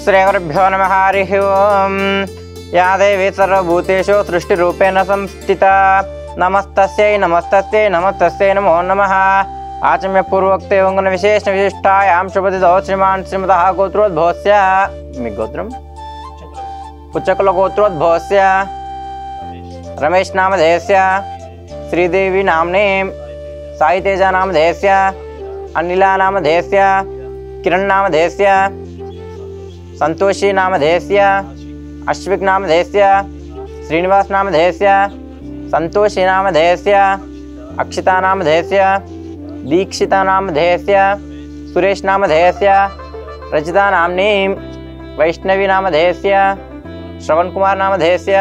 श्रीगुरुभ्यो नमः। हरिः ओम्। या देवी सर्वभूतेषु सृष्टिरूपेण संस्थिता नमस्तस्यै नमस्तस्यै नमस्तस्यै नमो नमः। आचम्य पूर्वोक्ते ओंगन विशेष विशिष्टायां शुभदिदौ श्रीमान् श्रीमतः गोत्रोद्भवस्य गोत्रम् उच्चकुल गोत्रोद्भवस्य रमेश नामधेयस्य श्रीदेवी नाम्ने साईतेजा नामधेयस्य अनिला नामधेयस्य किरण नामधेयस्य संतोषी नामधेयस्य अश्विक नामधेयस्य श्रीनिवास नामधेयस्य संतोषी नामधेयस्य अक्षिता नामधेयस्य दीक्षिता नामधेयस्य सुरेश नामधेयस्य रचिता नाम्नी वैष्णवी नामधेयस्य श्रवण कुमार नामधेयस्य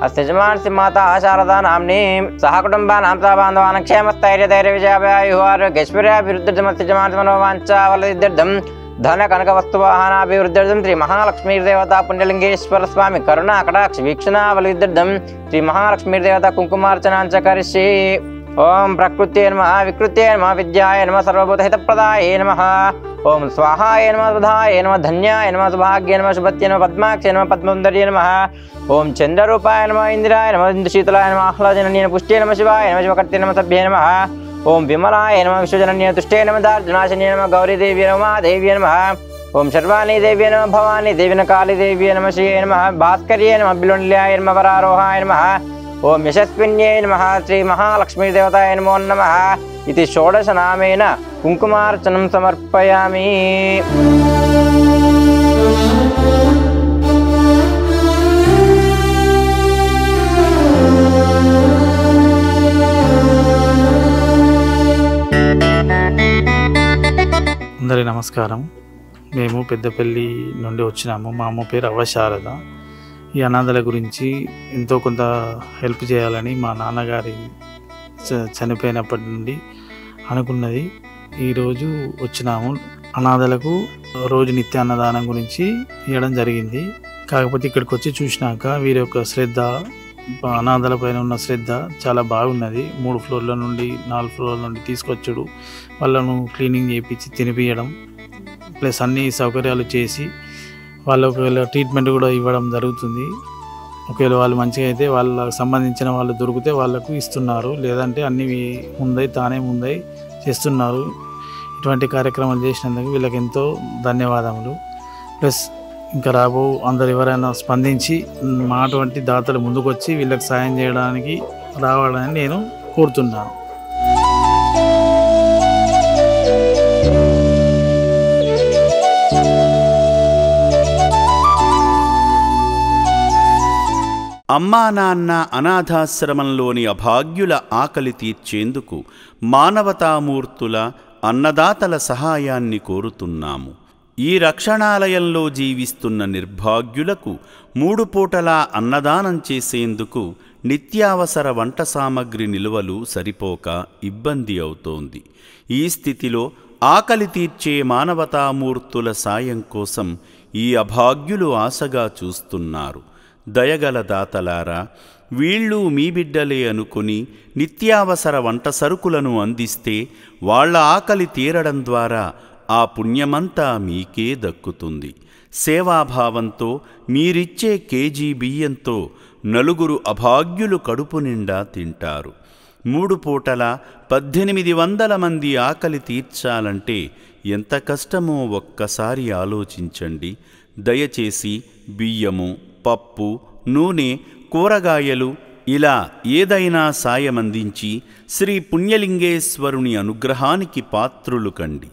अस्य यजमानस्य माता शारदा नाम्नी सह कुटुम्बानां सह बान्धवानां क्षेमस्थैर्यधैर्यविजयाभयायुहारोग्यैश्वर्याभिवृद्धिर्जमस्य यजमानस्य मनोवाञ्छाफलसिद्ध्यर्थं धन कनक वस्तुवाहनाभिवृद्ध्यर्थं श्री महालक्ष्मीदेवता पुण्यलिंगेश्वर स्वामी करुणा कटाक्ष वीक्षणाफलसिद्ध्यर्थं श्री महालक्ष्मीदेवता कुंकुमार्चनां च करिष्ये। ओम प्रकृत्यै नमः विकृत्यै नमः विद्याय नमः सर्वभूतहितप्रदाय नमः। ओम स्वाहाय नमः स्वधाय नमः धन्याय नमः सौभाग्याय नमः शुभत्यै नमः पद्माक्षय नमः पद्मसुन्दर्यै नमः। ओम चंद्ररूपाय नमः इंद्राय नमः इंद्रशीतलाय नमः आह्लादजनन्यै पुष्ट्यै नमः शिवाय नमः शिवकर्त्यै नमः सभ्ये नमः। ओम विमलाय नमः विश्वजनन्यै तुष्ट्यै नमः दार्जुनाशिन्यै नमः गौरीदेव्यै नमः महादेव्यै नमः। ओम शर्वाणी देव्यै नमः भवानी देवी काली देव्यै नमः श्रियै नमः भास्कर्यै नमः बिलोल्याय नमः वरारोहाय नमः। ओम यशस्विन्यै नमः श्री महालक्ष्मीदेवताय नमो नमः इति षोडश नामेन कुंकुमार्चनं समर्पयामि। అందరి నమస్కారం। మేము పెద్దపల్లి నుండి వచ్చినాము। మా అమ్మ పేరు అవశారద। ఈ అనాథల గురించి ఎంతో కొంత హెల్ప్ చేయాలని మా నాన్నగారి చనిపోయినప్పటి నుండి అనుకున్నది। ఈరోజు వచ్చినాము। అనాథలకు రోజు నిత్య అన్నదానం గురించి ఇవ్వడం జరిగింది। కాకపోతే ఇక్కడికి వచ్చి చూసినాక వీరి యొక్క శ్రద్ధ, అనాథల పైన ఉన్న శ్రద్ధ చాలా బాగున్నది। 3 ఫ్లోర్ల నుండి 4 ఫ్లోర్ల నుండి తీసుకొచ్చుడు, వాళ్ళను క్లీనింగ్ చేయించి తినిపించడం, ప్లస్ అన్ని సౌకర్యాలు చేసి వాళ్ళకు ట్రీట్మెంట్ కూడా ఇవ్వడం జరుగుతుంది। ఒకవేళ వాళ్ళు మంచిగా అయితే వాళ్ళకు సంబంధించిన వాళ్ళు దొరికితే వాళ్ళకు ఇస్తున్నారు, లేదంటే అన్ని తానే ముందై చేస్తున్నారు। ఇటువంటి కార్యక్రమాలు చేసినందుకు వీళ్ళకి ఎంతో ధన్యవాదములు। ప్లస్ ఇంకా రాబో అందరు ఎవరైనా స్పందించి మా అటువంటి దాతలు ముందుకొచ్చి వీళ్ళకి సాయం చేయడానికి రావాలని నేను కోరుతున్నాను। అమ్మా నాన్న అనాథాశ్రమంలోని అభాగ్యుల ఆకలి తీర్చేందుకు మానవతామూర్తుల అన్నదాతల సహాయాన్ని కోరుతున్నాము। ఈ రక్షణాలయంలో జీవిస్తున్న నిర్భాగ్యులకు 3 పూటలా అన్నదానం చేసేందుకు నిత్యావసర వంట సామగ్రి నిల్వలు సరిపోక ఇబ్బంది అవుతోంది। ఈ స్థితిలో ఆకలి తీర్చే మానవతామూర్తుల సాయం కోసం ఈ అభాగ్యులు ఆశగా చూస్తున్నారు। దయగల దాతలారా, వీళ్ళు మీ బిడ్డలే అనుకుని నిత్యావసర వంట సరుకులను అందిస్తే వాళ్ళ ఆకలి తీరడం ద్వారా ఆ పుణ్యమంతా మీకే దక్కుతుంది। సేవాభావంతో మీరిచ్చే కేజీ బియ్యంతో 4 అభాగ్యులు కడుపు నిండా తింటారు। 3 పూటల 1800 మంది ఆకలి తీర్చాలంటే ఎంత కష్టమో ఒక్కసారి ఆలోచించండి। దయచేసి బియ్యము, పప్పు, నూనె, కూరగాయలు ఇలా ఏదైనా సాయమందించి శ్రీ పుణ్యలింగేశ్వరుని అనుగ్రహానికి పాత్రులు కండి।